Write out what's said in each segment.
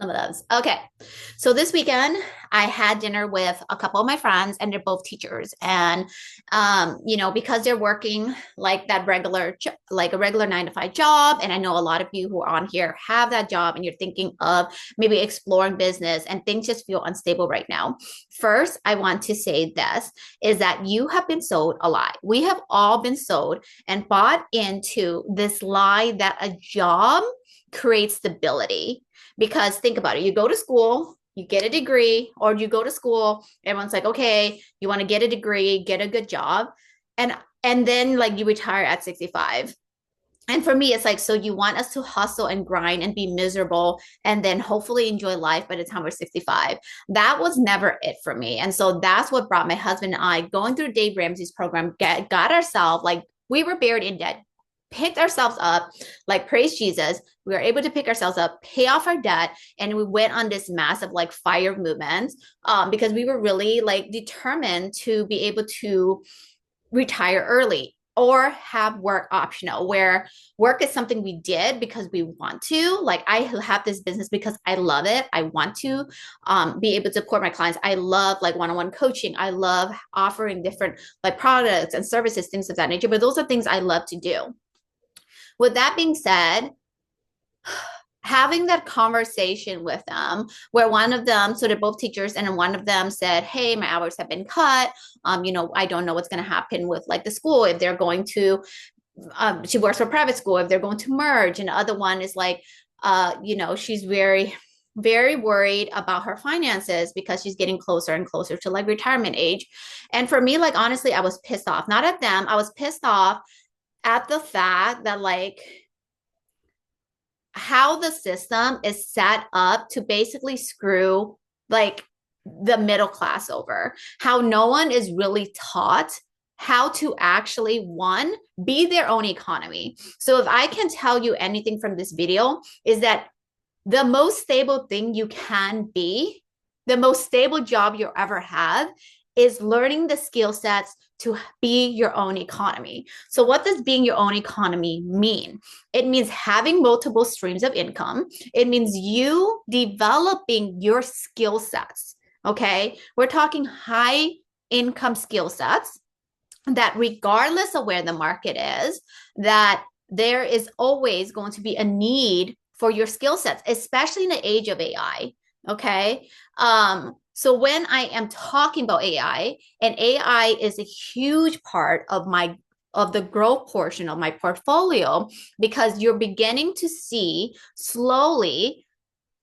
Some of those. Okay. So this weekend, I had dinner with a couple of my friends, and they're both teachers. And, because they're working like that like a regular 9 to 5 job. And I know a lot of you who are on here have that job and you're thinking of maybe exploring business and things just feel unstable right now. First, I want to say this is that you have been sold a lie. We have all been sold and bought into this lie that a job creates stability. Because think about it, you go to school, you get a degree, or you go to school, everyone's like, okay, you want to get a degree, get a good job. And then like you retire at 65. And for me, it's like, so you want us to hustle and grind and be miserable and then hopefully enjoy life by the time we're 65. That was never it for me. And so that's what brought my husband and I going through Dave Ramsey's program, got ourselves like we were buried in debt, picked ourselves up, like praise Jesus. We were able to pick ourselves up, pay off our debt, and we went on this massive like fire movement because we were really like determined to be able to retire early or have work optional, where work is something we did because we want to. Like I have this business because I love it. I want to be able to support my clients. I love like one-on-one coaching. I love offering different like products and services, things of that nature. But those are things I love to do. With that being said, having that conversation with them where one of them, so they're both teachers, and one of them said, hey, my hours have been cut. I don't know what's going to happen with like the school, if they're going to she works for private school, if they're going to merge. And the other one is like she's very worried about her finances because she's getting closer and closer to like retirement age. And for me, like honestly, I was pissed off, not at them, I was pissed off at the fact that like how the system is set up to basically screw like the middle class over, how no one is really taught how to actually one be their own economy. So if I can tell you anything from this video is that the most stable thing you can be, the most stable job you'll ever have is learning the skill sets to be your own economy. So what does being your own economy mean? It means having multiple streams of income. It means you developing your skill sets. Okay. We're talking high income skill sets that regardless of where the market is, that there is always going to be a need for your skill sets, especially in the age of AI. Okay. So when I am talking about AI, and AI is a huge part of the growth portion of my portfolio, because you're beginning to see slowly,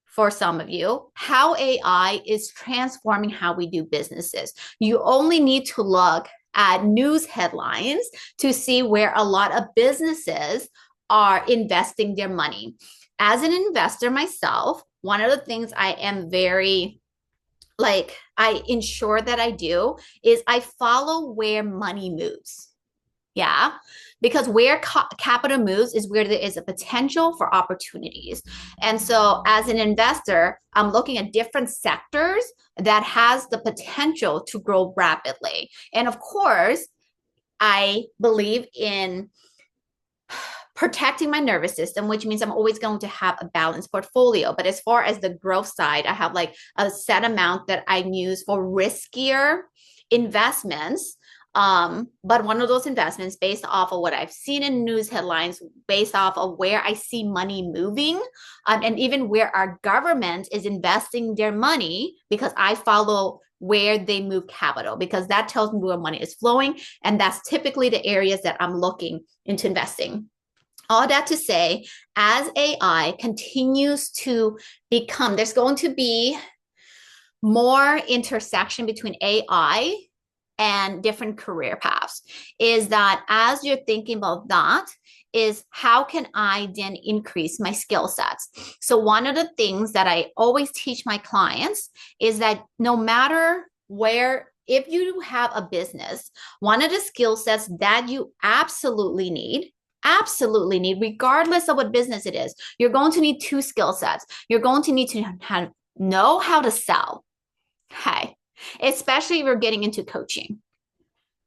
for some of you, how AI is transforming how we do businesses. You only need to look at news headlines to see where a lot of businesses are investing their money. As an investor myself, one of the things I am very like I ensure that I do is I follow where money moves. Yeah. Because where capital moves is where there is a potential for opportunities. And so as an investor, I'm looking at different sectors that has the potential to grow rapidly. And of course, I believe in protecting my nervous system, which means I'm always going to have a balanced portfolio. But as far as the growth side, I have like a set amount that I use for riskier investments. But one of those investments based off of what I've seen in news headlines, based off of where I see money moving, and even where our government is investing their money, because I follow where they move capital, because that tells me where money is flowing. And that's typically the areas that I'm looking into investing. All that to say, as AI continues to become, there's going to be more intersection between AI and different career paths. Is that as you're thinking about that, is how can I then increase my skill sets? So one of the things that I always teach my clients is that no matter where, if you have a business, one of the skill sets that you absolutely need, regardless of what business it is, you're going to need two skill sets. You're going to need to know how to sell. Okay. Especially if you're getting into coaching,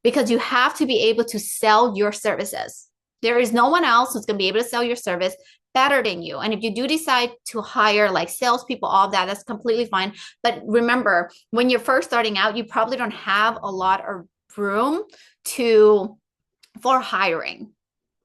because you have to be able to sell your services. There is no one else who's going to be able to sell your service better than you. And if you do decide to hire like salespeople, all of that, that's completely fine. But remember, when you're first starting out, you probably don't have a lot of room to for hiring,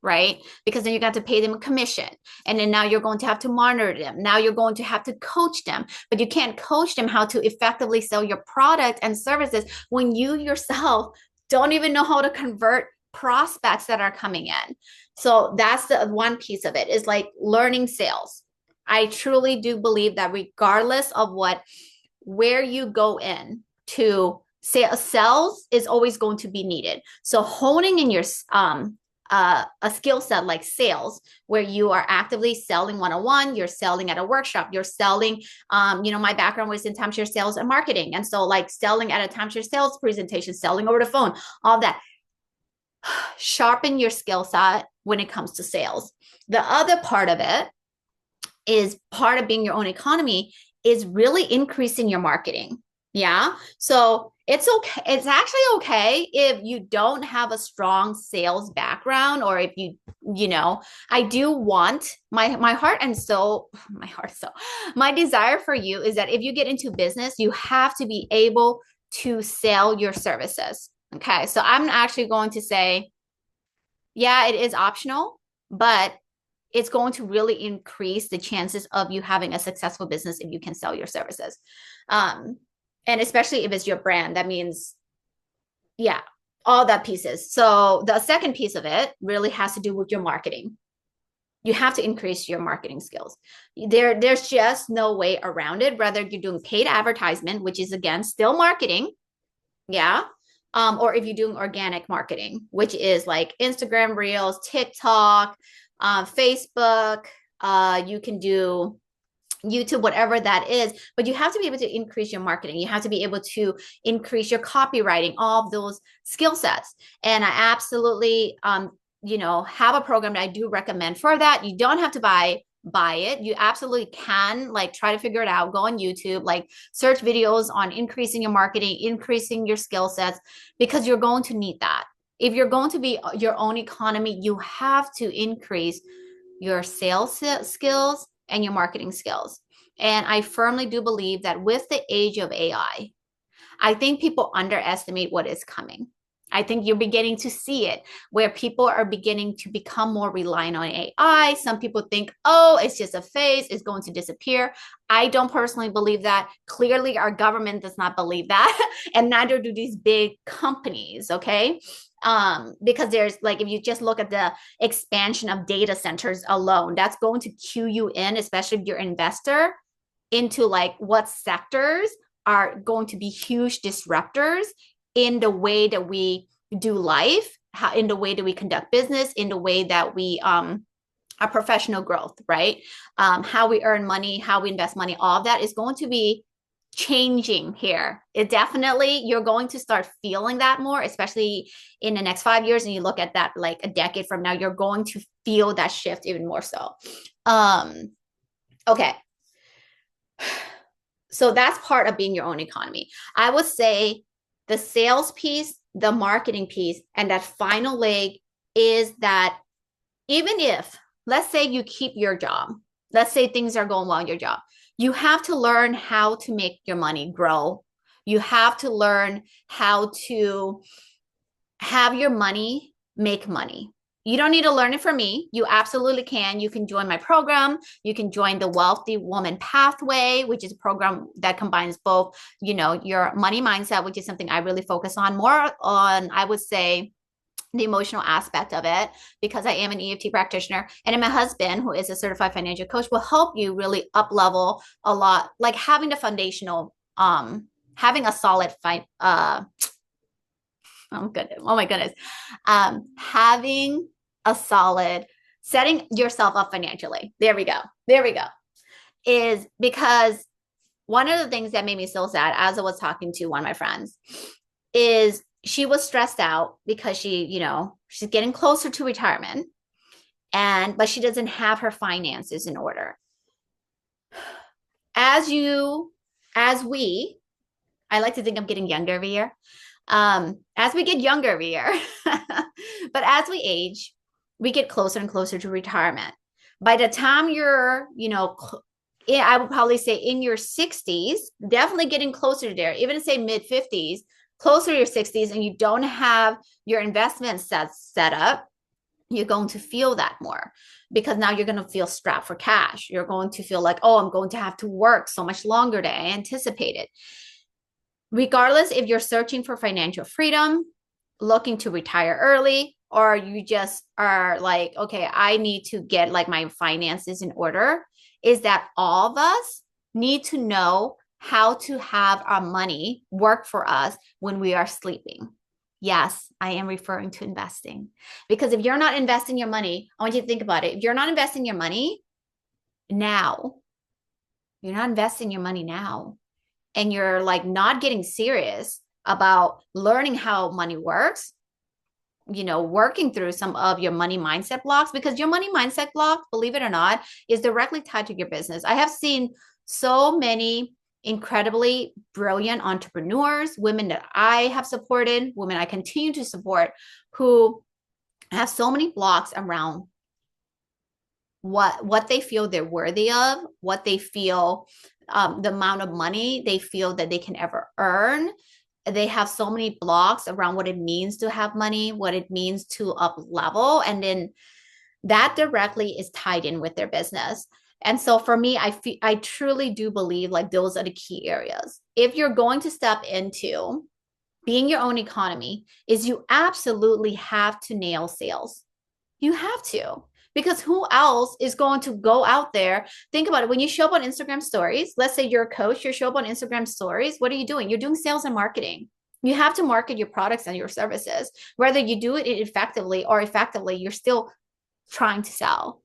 right? Because then you got to pay them a commission. And then now you're going to have to monitor them. Now you're going to have to coach them, but you can't coach them how to effectively sell your product and services when you yourself don't even know how to convert prospects that are coming in. So that's the one piece of it, is like learning sales. I truly do believe that regardless of where you go in to sales is always going to be needed. So honing in your a skill set like sales, where you are actively selling one-on-one, you're selling at a workshop, you're selling, my background was in timeshare sales and marketing. And so like selling at a timeshare sales presentation, selling over the phone, all that. Sharpen your skill set when it comes to sales. The other part of it is part of being your own economy is really increasing your marketing. Yeah. So it's okay. It's actually okay if you don't have a strong sales background, or if I do want my heart and soul, my desire for you is that if you get into business, you have to be able to sell your services. Okay. So I'm actually going to say, yeah, it is optional, but it's going to really increase the chances of you having a successful business if you can sell your services. And especially if it's your brand, that means, yeah, all that pieces. So the second piece of it really has to do with your marketing. You have to increase your marketing skills. There's just no way around it. Whether you're doing paid advertisement, which is again still marketing, yeah, or if you're doing organic marketing, which is like Instagram Reels, TikTok, Facebook, you can do YouTube, whatever that is, but you have to be able to increase your marketing. You have to be able to increase your copywriting, all of those skill sets. And I absolutely, have a program that I do recommend for that. You don't have to buy it. You absolutely can like try to figure it out. Go on YouTube, like search videos on increasing your marketing, increasing your skill sets, because you're going to need that. If you're going to be your own economy, you have to increase your sales skills and your marketing skills. And I firmly do believe that with the age of AI, I think people underestimate what is coming. I think you're beginning to see it where people are beginning to become more reliant on AI. Some people think, oh, it's just a phase, it's going to disappear. I don't personally believe that. Clearly, our government does not believe that, and neither do these big companies, okay? Because there's like, if you just look at the expansion of data centers alone, that's going to cue you in, especially if you're an investor, into like what sectors are going to be huge disruptors in the way that we do life, in the way that we conduct business, in the way that we our professional growth, right? How we earn money, how we invest money, all of that is going to be changing here. It definitely, you're going to start feeling that more, especially in the next 5 years. And you look at that like a decade from now, you're going to feel that shift even more so. Okay. So that's part of being your own economy. I would say the sales piece, the marketing piece, and that final leg is that even if, let's say you keep your job, let's say things are going well in your job, you have to learn how to make your money grow. You have to learn how to have your money make money. You don't need to learn it from me. You absolutely can. You can join my program. You can join the Wealthy Woman Pathway, which is a program that combines both, your money mindset, which is something I really focus on, more on, I would say, the emotional aspect of it, because I am an EFT practitioner. And then my husband, who is a certified financial coach, will help you really up level a lot, like having the foundational, having a solid oh my goodness. Having a solid, setting yourself up financially. There we go. Is because one of the things that made me so sad as I was talking to one of my friends is she was stressed out because she's getting closer to retirement, but she doesn't have her finances in order. I like to think I'm getting younger every year. As we get younger every year, but as we age, we get closer and closer to retirement. By the time you're, I would probably say in your 60s, definitely getting closer to there, even say mid 50s, closer to your 60s, and you don't have your investment set up, you're going to feel that more because now you're going to feel strapped for cash. You're going to feel like, oh, I'm going to have to work so much longer than I anticipated. Regardless if you're searching for financial freedom, looking to retire early, or you just are like, okay, I need to get like my finances in order, is that all of us need to know how to have our money work for us when we are sleeping. Yes, I am referring to investing. Because if you're not investing your money, I want you to think about it. If you're not investing your money now, you're not investing your money now, and you're like not getting serious about learning how money works, working through some of your money mindset blocks, because your money mindset block, believe it or not, is directly tied to your business. I have seen so many incredibly brilliant entrepreneurs, women that I have supported, women I continue to support, who have so many blocks around what they feel they're worthy of, what they feel, the amount of money they feel that they can ever earn. They have so many blocks around what it means to have money, what it means to up level, and then that directly is tied in with their business. And so for me, I truly do believe like those are the key areas. If you're going to step into being your own economy, is you absolutely have to nail sales. You have to, because who else is going to go out there? Think about it. When you show up on Instagram stories, let's say you're a coach, you show up on Instagram stories, what are you doing? You're doing sales and marketing. You have to market your products and your services. Whether you do it effectively or effectively, you're still trying to sell.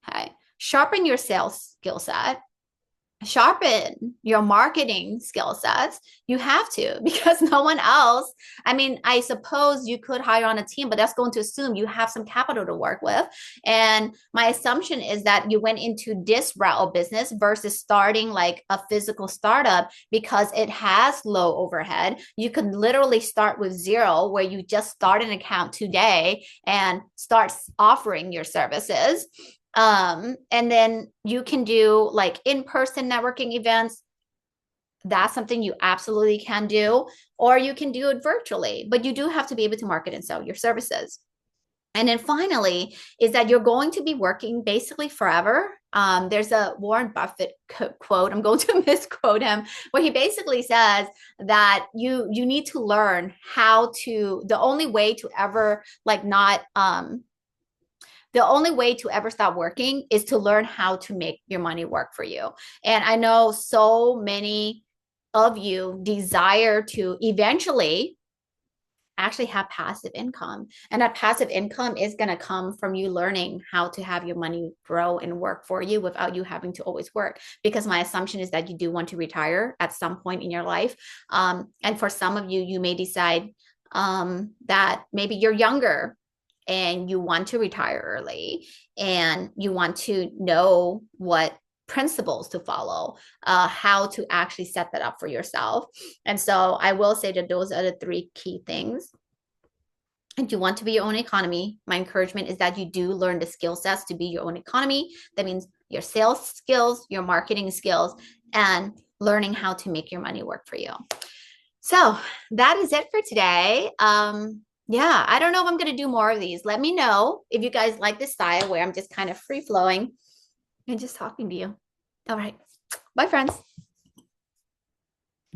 Okay. Sharpen your sales skill set, sharpen your marketing skill sets. You have to, because no one else, I mean, I suppose you could hire on a team, but that's going to assume you have some capital to work with. And my assumption is that you went into this route of business versus starting like a physical startup because it has low overhead. You can literally start with zero, where you just start an account today and start offering your services. And then you can do like in-person networking events. That's something you absolutely can do, or you can do it virtually, but you do have to be able to market and sell your services. And then finally, is that you're going to be working basically forever. There's a Warren Buffett quote. I'm going to misquote him, where he basically says that you need to learn how to. The only way to ever like not the only way to ever stop working is to learn how to make your money work for you. And I know so many of you desire to eventually actually have passive income. And that passive income is going to come from you learning how to have your money grow and work for you without you having to always work. Because my assumption is that you do want to retire at some point in your life. And for some of you, you may decide that maybe you're younger and you want to retire early and you want to know what principles to follow, how to actually set that up for yourself. And so I will say that those are the three key things. And you want to be your own economy, my encouragement is that you do learn the skill sets to be your own economy. That means your sales skills, your marketing skills, and learning how to make your money work for you. So that is it for today. Yeah, I don't know if I'm going to do more of these. Let me know if you guys like this style where I'm just kind of free flowing and just talking to you. All right. Bye, friends.